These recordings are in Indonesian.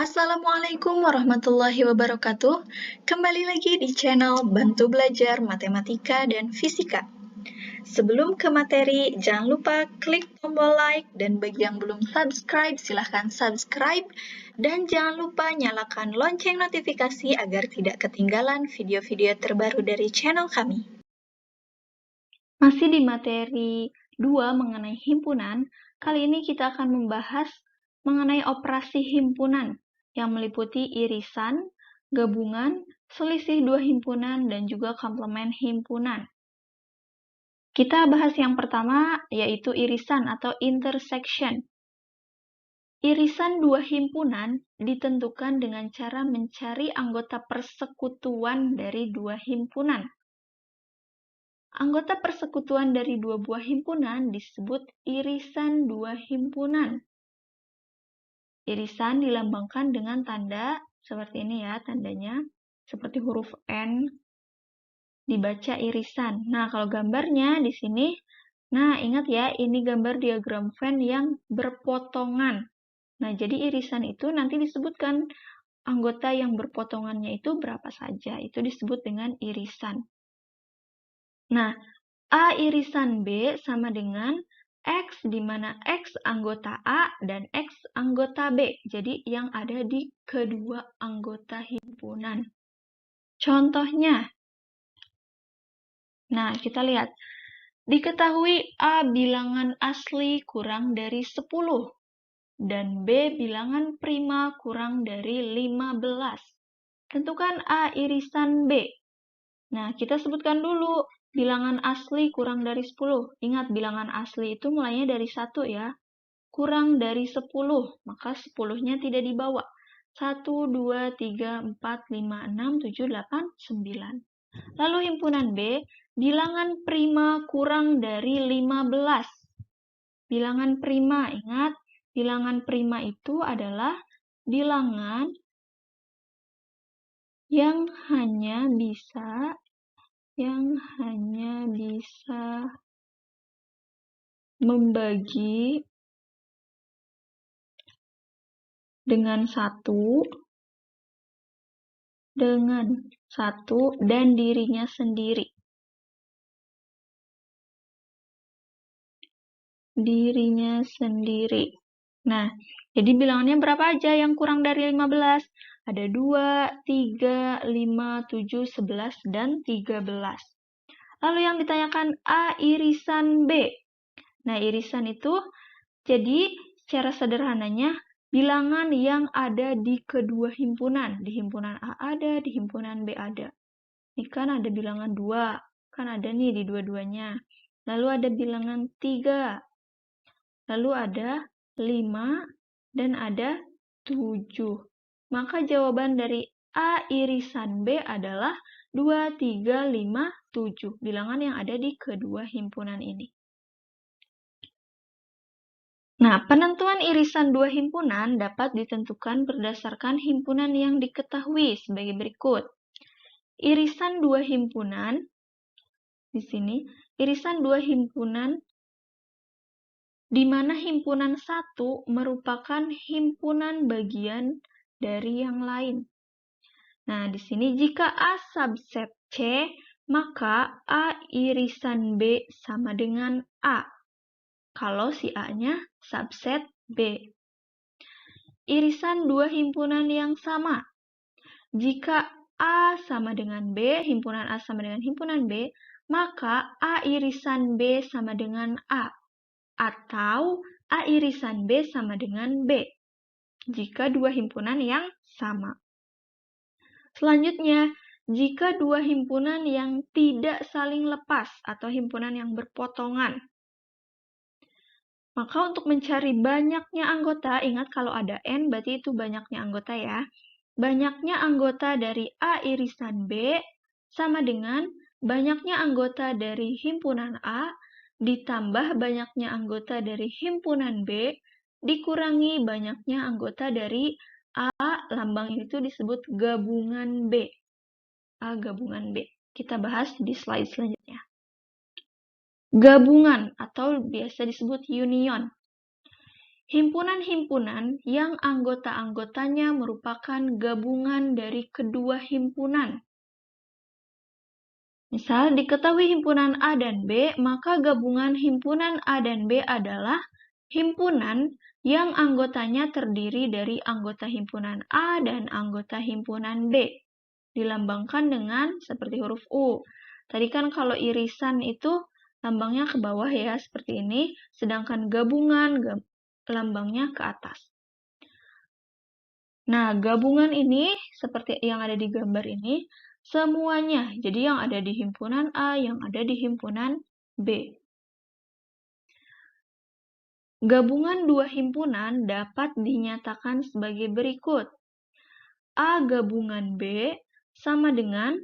Assalamualaikum warahmatullahi wabarakatuh. Kembali lagi di channel Bantu Belajar Matematika dan Fisika. Sebelum ke materi, jangan lupa klik tombol like, dan bagi yang belum subscribe, silahkan subscribe. Dan jangan lupa nyalakan lonceng notifikasi agar tidak ketinggalan video-video terbaru dari channel kami. Masih di materi 2 mengenai himpunan, kali ini kita akan membahas mengenai operasi himpunan yang meliputi irisan, gabungan, selisih dua himpunan, dan juga komplement himpunan. Kita bahas yang pertama, yaitu irisan atau intersection. Irisan dua himpunan ditentukan dengan cara mencari anggota persekutuan dari dua himpunan. Anggota persekutuan dari dua buah himpunan disebut irisan dua himpunan. Irisan dilambangkan dengan tanda seperti ini ya, tandanya seperti huruf N, dibaca irisan. Nah, kalau gambarnya di sini, nah ingat ya, ini gambar diagram Venn yang berpotongan. Nah, jadi irisan itu nanti disebutkan anggota yang berpotongannya itu berapa saja, itu disebut dengan irisan. Nah, A irisan B sama dengan X, di mana X anggota A dan X anggota B. Jadi, yang ada di kedua anggota himpunan. Contohnya, nah kita lihat. Diketahui A bilangan asli kurang dari 10 dan B bilangan prima kurang dari 15. Tentukan A irisan B. Nah, kita sebutkan dulu bilangan asli kurang dari 10. Ingat, bilangan asli itu mulainya dari 1 ya. Kurang dari 10, maka 10-nya tidak dibawa. 1, 2, 3, 4, 5, 6, 7, 8, 9. Lalu himpunan B, bilangan prima kurang dari 15. Bilangan prima, ingat, bilangan prima itu adalah bilangan yang hanya bisa membagi dengan satu dan dirinya sendiri. Nah, jadi bilangannya berapa aja yang kurang dari 15? Ada 2, 3, 5, 7, 11, dan 13. Lalu yang ditanyakan A irisan B. Nah, irisan itu jadi secara sederhananya bilangan yang ada di kedua himpunan. Di himpunan A ada, di himpunan B ada. Ini kan ada bilangan 2, kan ada nih di dua-duanya. Lalu ada bilangan 3, lalu ada 5, dan ada 7. Maka jawaban dari A irisan B adalah 2, 3, 5, 7. Bilangan yang ada di kedua himpunan ini. Nah, penentuan irisan dua himpunan dapat ditentukan berdasarkan himpunan yang diketahui sebagai berikut. Irisan dua himpunan, di sini, irisan dua himpunan di mana himpunan 1 merupakan himpunan bagian dari yang lain. Nah, di sini jika A subset C, maka A irisan B sama dengan A. Kalau si A-nya subset B. Irisan dua himpunan yang sama. Jika A sama dengan B, himpunan A sama dengan himpunan B, maka A irisan B sama dengan A. Atau A irisan B sama dengan B, jika dua himpunan yang sama. Selanjutnya, jika dua himpunan yang tidak saling lepas atau himpunan yang berpotongan, maka untuk mencari banyaknya anggota, ingat kalau ada N berarti itu banyaknya anggota ya. Banyaknya anggota dari A irisan B sama dengan banyaknya anggota dari himpunan A ditambah banyaknya anggota dari himpunan B, dikurangi banyaknya anggota dari A, lambang itu disebut gabungan B. A gabungan B. Kita bahas di slide selanjutnya. Gabungan atau biasa disebut union. himpunan-himpunan yang anggota-anggotanya merupakan gabungan dari kedua himpunan. Misal, diketahui himpunan A dan B, maka gabungan himpunan A dan B adalah himpunan yang anggotanya terdiri dari anggota himpunan A dan anggota himpunan B. Dilambangkan dengan seperti huruf U. Tadi kan kalau irisan itu lambangnya ke bawah ya, seperti ini, sedangkan gabungan lambangnya ke atas. Nah, gabungan ini, seperti yang ada di gambar ini, semuanya, jadi yang ada di himpunan A, yang ada di himpunan B. Gabungan dua himpunan dapat dinyatakan sebagai berikut. A gabungan B sama dengan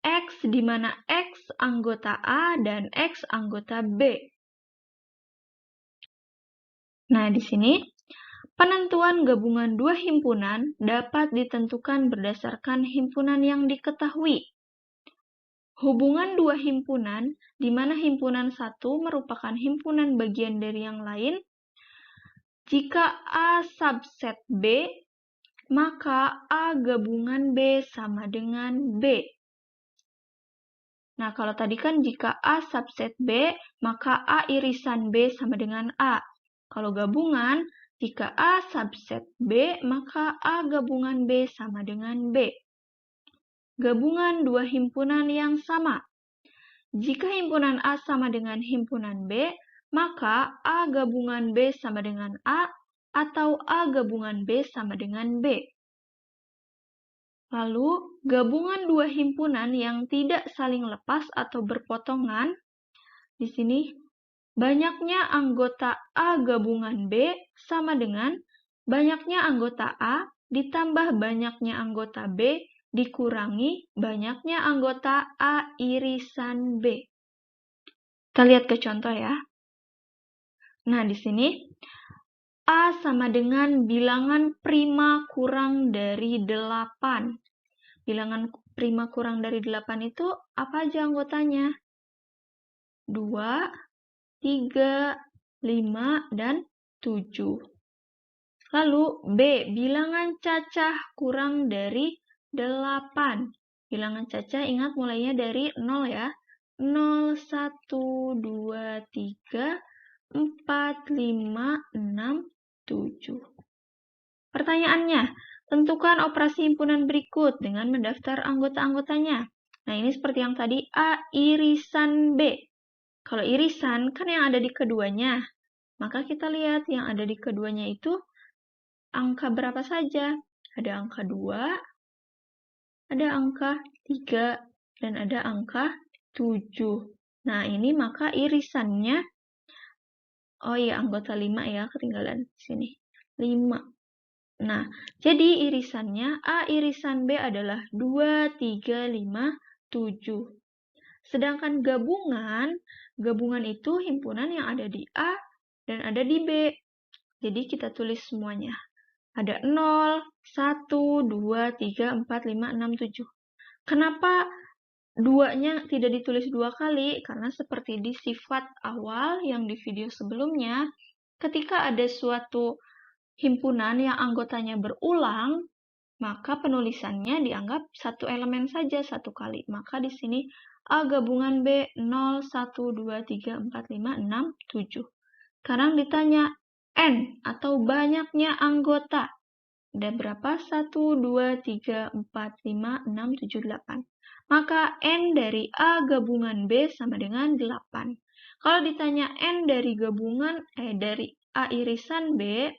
X, di mana X anggota A dan X anggota B. Nah, di sini, penentuan gabungan dua himpunan dapat ditentukan berdasarkan himpunan yang diketahui. Hubungan dua himpunan, di mana himpunan satu merupakan himpunan bagian dari yang lain. Jika A subset B, maka A gabungan B sama dengan B. Nah, kalau tadi kan jika A subset B, maka A irisan B sama dengan A. Kalau gabungan, jika A subset B, maka A gabungan B sama dengan B. Gabungan dua himpunan yang sama. Jika himpunan A sama dengan himpunan B, maka A gabungan B sama dengan A, atau A gabungan B sama dengan B. Lalu, gabungan dua himpunan yang tidak saling lepas atau berpotongan, di sini banyaknya anggota A gabungan B sama dengan banyaknya anggota A ditambah banyaknya anggota B dikurangi banyaknya anggota A irisan B. Kita lihat ke contoh ya. Nah, di sini A sama dengan bilangan prima kurang dari 8. Bilangan prima kurang dari 8 itu apa aja anggotanya? 2, 3, 5, dan 7. Lalu B, bilangan cacah kurang dari 8. Bilangan cacah ingat mulainya dari 0 ya. 0, 1, 2, 3, 4, 5, 6, 7. Pertanyaannya, tentukan operasi himpunan berikut dengan mendaftar anggota-anggotanya. Nah, ini seperti yang tadi, A irisan B. Kalau irisan, kan yang ada di keduanya. Maka kita lihat yang ada di keduanya itu angka berapa saja. Ada angka 2, ada angka 3, dan ada angka 7. Nah, ini maka irisannya, oh iya, anggota 5 ya, ketinggalan di sini. 5. Nah, jadi irisannya A irisan B adalah 2, 3, 5, 7. Sedangkan gabungan itu himpunan yang ada di A dan ada di B. Jadi kita tulis semuanya. Ada 0, 1, 2, 3, 4, 5, 6, 7. Kenapa 2-nya tidak ditulis 2 kali? Karena seperti di sifat awal yang di video sebelumnya, ketika ada suatu himpunan yang anggotanya berulang, maka penulisannya dianggap satu elemen saja satu kali. Maka di sini A gabungan B 0, 1, 2, 3, 4, 5, 6, 7. Sekarang ditanya N atau banyaknya anggota. Ada berapa? 1, 2, 3, 4, 5, 6, 7, 8. Maka N dari A gabungan B sama dengan 8. Kalau ditanya N dari dari A irisan B,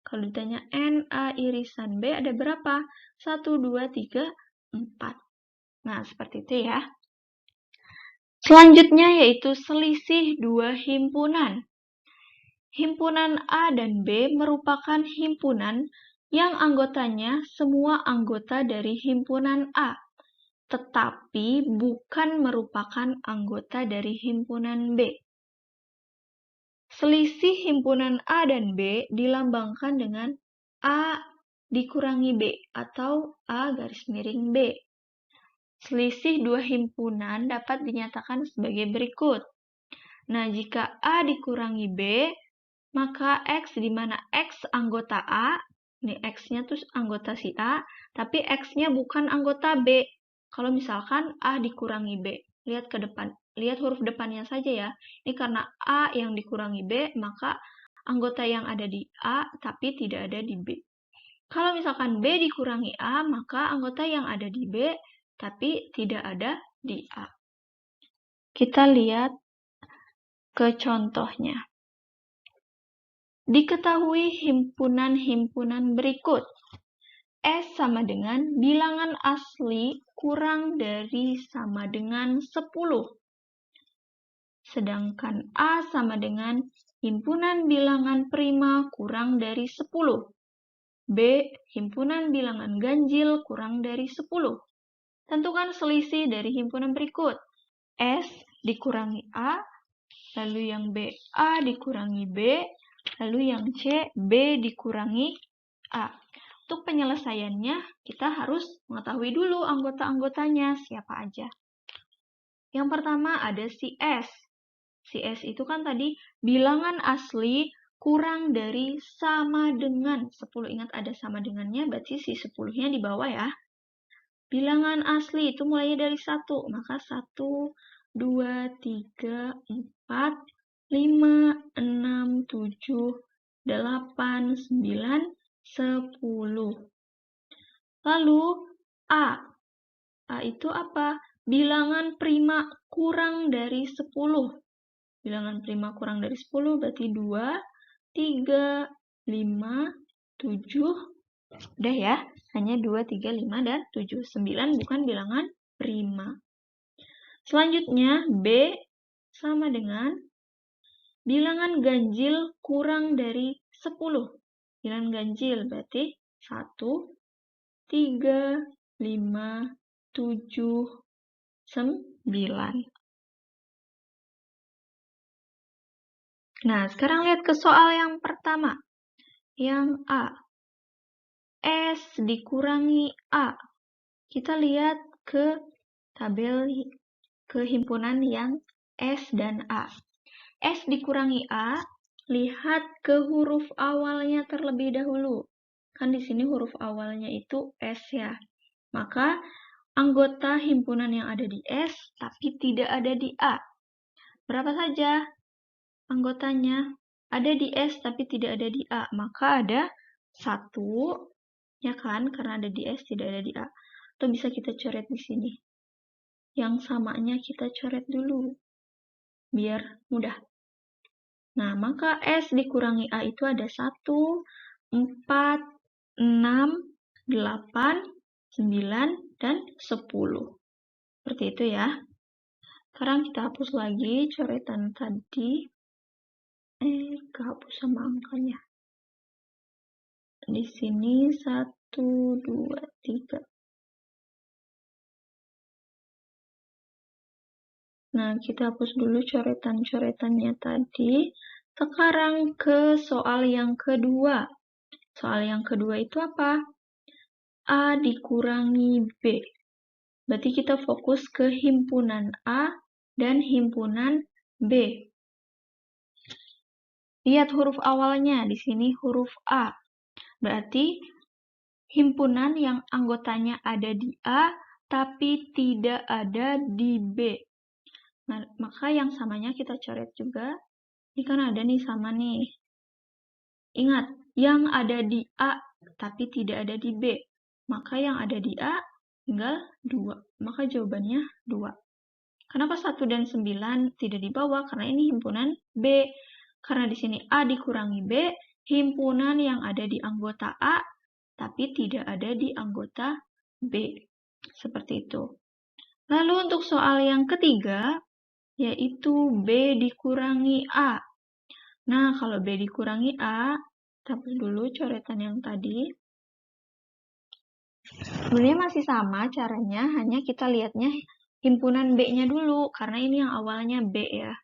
kalau ditanya N A irisan B ada berapa? 1, 2, 3, 4. Nah, seperti itu ya. Selanjutnya yaitu selisih dua himpunan. Himpunan A dan B merupakan himpunan yang anggotanya semua anggota dari himpunan A, tetapi bukan merupakan anggota dari himpunan B. Selisih himpunan A dan B dilambangkan dengan A dikurangi B atau A garis miring B. Selisih dua himpunan dapat dinyatakan sebagai berikut. Nah, jika A dikurangi B, maka X di mana X anggota A, ini X-nya tuh anggota si A, tapi X-nya bukan anggota B. Kalau misalkan A dikurangi B, lihat ke depan, lihat huruf depannya saja ya. Ini karena A yang dikurangi B, maka anggota yang ada di A tapi tidak ada di B. Kalau misalkan B dikurangi A, maka anggota yang ada di B tapi tidak ada di A. Kita lihat ke contohnya. Diketahui himpunan-himpunan berikut. S sama dengan bilangan asli kurang dari sama dengan 10. Sedangkan A sama dengan himpunan bilangan prima kurang dari 10. B, himpunan bilangan ganjil kurang dari 10. Tentukan selisih dari himpunan berikut. S dikurangi A, lalu yang B, A dikurangi B, lalu yang C, B dikurangi A. Untuk penyelesaiannya, kita harus mengetahui dulu anggota-anggotanya, siapa aja. Yang pertama ada si S. Si S itu kan tadi bilangan asli kurang dari sama dengan 10. Ingat ada sama dengannya, berarti si 10-nya di bawah ya. Bilangan asli itu mulainya dari 1, maka 1, 2, 3, 4, 5, 6, 7, 8, 9, 10. Lalu A. A itu apa? Bilangan prima kurang dari 10. Bilangan prima kurang dari 10 berarti 2, 3, 5, 7. Udah ya, hanya 2, 3, 5, dan 7. 9 bukan bilangan prima. Selanjutnya B sama dengan bilangan ganjil kurang dari 10. Bilangan ganjil berarti 1, 3, 5, 7, 9. Nah, sekarang lihat ke soal yang pertama. Yang A. S dikurangi A. Kita lihat ke tabel ke himpunan yang S dan A. S dikurangi A, lihat ke huruf awalnya terlebih dahulu. Kan di sini huruf awalnya itu S ya. Maka anggota himpunan yang ada di S tapi tidak ada di A. Berapa saja anggotanya? Ada di S tapi tidak ada di A. Maka ada 1, ya kan? Karena ada di S tidak ada di A. Atau bisa kita coret di sini. Yang samanya kita coret dulu. Biar mudah. Nah, maka S dikurangi A itu ada 1, 4, 6, 8, 9, dan 10. Seperti itu ya. Sekarang kita hapus lagi coretan tadi. Kehapus sama angkanya. Di sini 1, 2, 3. Nah, kita hapus dulu coretan-coretannya tadi. Sekarang ke soal yang kedua. Soal yang kedua itu apa? A dikurangi B. Berarti kita fokus ke himpunan A dan himpunan B. Lihat huruf awalnya, di sini huruf A. Berarti himpunan yang anggotanya ada di A, tapi tidak ada di B. Nah, maka yang samanya kita coret juga. Ini kan ada nih sama nih. Ingat, yang ada di A, tapi tidak ada di B. Maka yang ada di A tinggal 2. Maka jawabannya 2. Kenapa 1 dan 9 tidak dibawa? Karena ini himpunan B. Karena di sini A dikurangi B, himpunan yang ada di anggota A, tapi tidak ada di anggota B. Seperti itu. Lalu untuk soal yang ketiga, yaitu B dikurangi A. Nah, kalau B dikurangi A, kita hapus dulu coretan yang tadi. Sebenarnya masih sama caranya, hanya kita lihatnya himpunan B-nya dulu, karena ini yang awalnya B ya.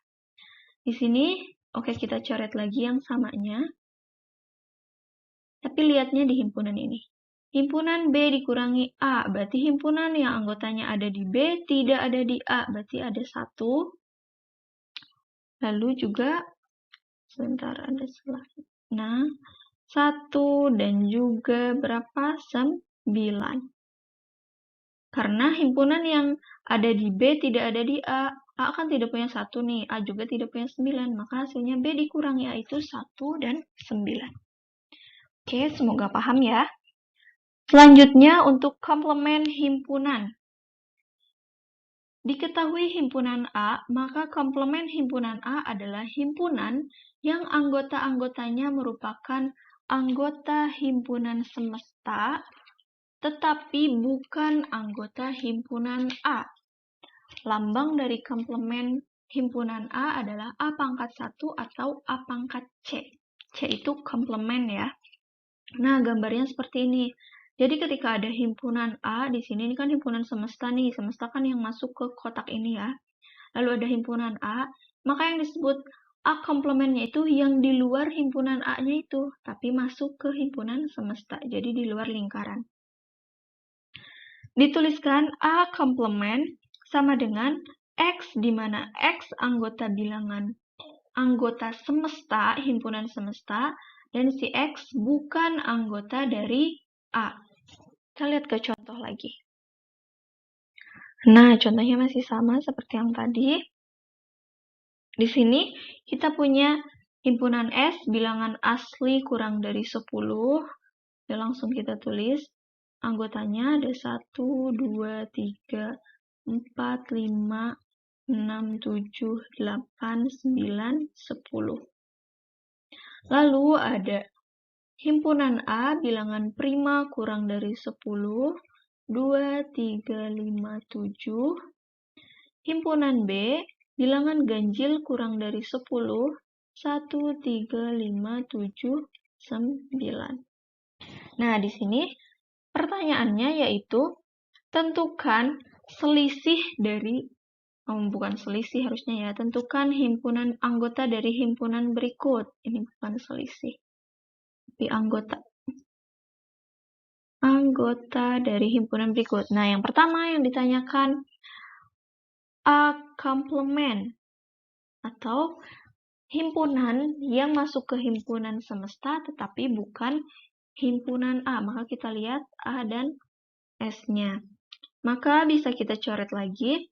Di sini, oke kita coret lagi yang samanya. Tapi lihatnya di himpunan ini. Himpunan B dikurangi A, berarti himpunan yang anggotanya ada di B tidak ada di A, berarti ada 1. Lalu juga Sebentar, ada salah. Nah, 1 dan juga berapa? 9. Karena himpunan yang ada di B tidak ada di A. A kan tidak punya 1 nih, A juga tidak punya 9. Maka hasilnya B dikurangi A itu 1 dan 9. Oke, semoga paham ya. Selanjutnya untuk komplement himpunan. Diketahui himpunan A, maka komplement himpunan A adalah himpunan yang anggota-anggotanya merupakan anggota himpunan semesta, tetapi bukan anggota himpunan A. Lambang dari komplement himpunan A adalah A pangkat 1 atau A pangkat C. C itu komplement ya. Nah, gambarnya seperti ini. Jadi ketika ada himpunan A, di sini ini kan himpunan semesta nih. Semesta kan yang masuk ke kotak ini ya. Lalu ada himpunan A, maka yang disebut A komplementnya itu yang di luar himpunan A-nya itu, tapi masuk ke himpunan semesta. Jadi di luar lingkaran. Dituliskan A komplement sama dengan X, di mana X anggota bilangan anggota semesta, himpunan semesta, dan si X bukan anggota dari A. Kita lihat ke contoh lagi. Nah, contohnya masih sama seperti yang tadi. Di sini kita punya himpunan S, bilangan asli kurang dari 10. Ya, langsung kita tulis. Anggotanya ada 1, 2, 3, 4, 5, 6, 7, 8, 9, 10. Lalu ada himpunan A, bilangan prima kurang dari 10, 2, 3, 5, 7. Himpunan B, bilangan ganjil kurang dari 10, 1, 3, 5, 7, 9. Nah, di sini pertanyaannya yaitu tentukan selisih dari, bukan selisih harusnya ya, tentukan himpunan anggota dari himpunan berikut. Ini bukan selisih. Anggota dari himpunan berikut. Nah, yang pertama yang ditanyakan A komplement atau himpunan yang masuk ke himpunan semesta tetapi bukan himpunan A. Maka kita lihat A dan S-nya. Maka bisa kita coret lagi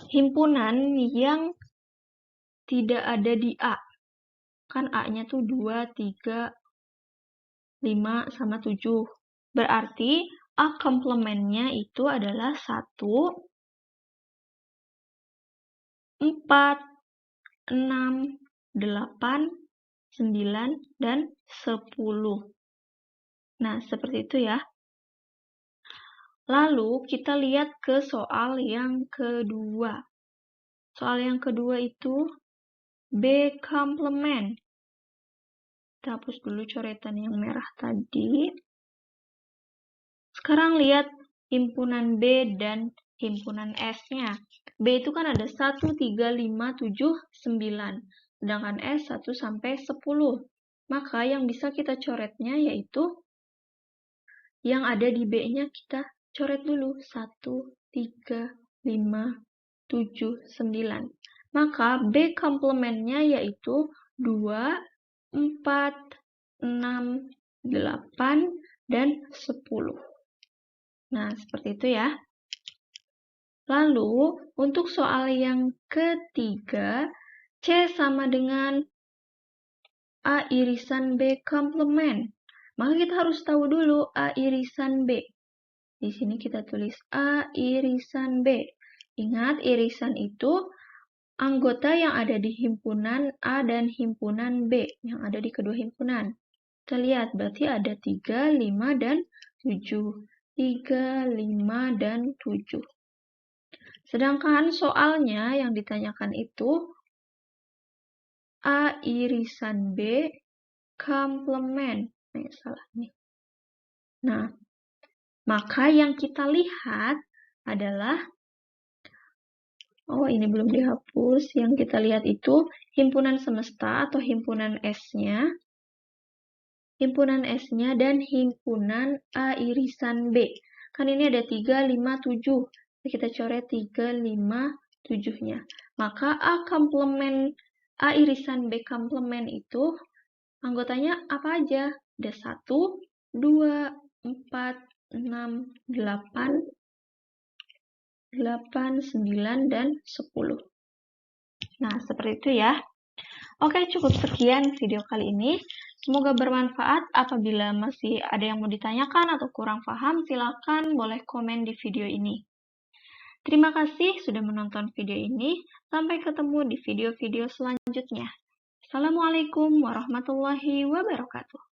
himpunan yang tidak ada di A. Kan A-nya tuh 2, 3, 5, sama 7. Berarti A komplementnya itu adalah 1, 4, 6, 8, 9, dan 10. Nah, seperti itu ya. Lalu kita lihat ke soal yang kedua. Soal yang kedua itu B komplement. Kita hapus dulu coretan yang merah tadi. Sekarang lihat himpunan B dan himpunan S-nya. B itu kan ada 1, 3, 5, 7, 9. Sedangkan S 1 sampai 10. Maka yang bisa kita coretnya yaitu yang ada di B-nya kita coret dulu. 1, 3, 5, 7, 9. Maka B komplementnya yaitu 2, 4, 6, 8, dan 10. Nah, seperti itu ya. Lalu, untuk soal yang ketiga, C sama dengan A irisan B komplement. Maka kita harus tahu dulu A irisan B. Di sini kita tulis A irisan B. Ingat, irisan itu anggota yang ada di himpunan A dan himpunan B, yang ada di kedua himpunan. Kita lihat, berarti ada 3, 5, dan 7. 3, 5, dan 7. Sedangkan soalnya yang ditanyakan itu A irisan B komplement. Salah nih. Nah, maka yang kita lihat adalah, ini belum dihapus. Yang kita lihat itu himpunan semesta atau himpunan S-nya. Himpunan S-nya dan himpunan A irisan B. Kan ini ada 3, 5, 7. Kita coret 3, 5, 7-nya. Maka A komplement A irisan B komplement itu anggotanya apa aja? Ada 1, 2, 4, 6, 8, 9, dan 10. Nah, seperti itu ya. Oke, cukup sekian video kali ini. Semoga bermanfaat. Apabila masih ada yang mau ditanyakan atau kurang paham, silakan boleh komen di video ini. Terima kasih sudah menonton video ini. Sampai ketemu di video-video selanjutnya. Assalamualaikum warahmatullahi wabarakatuh.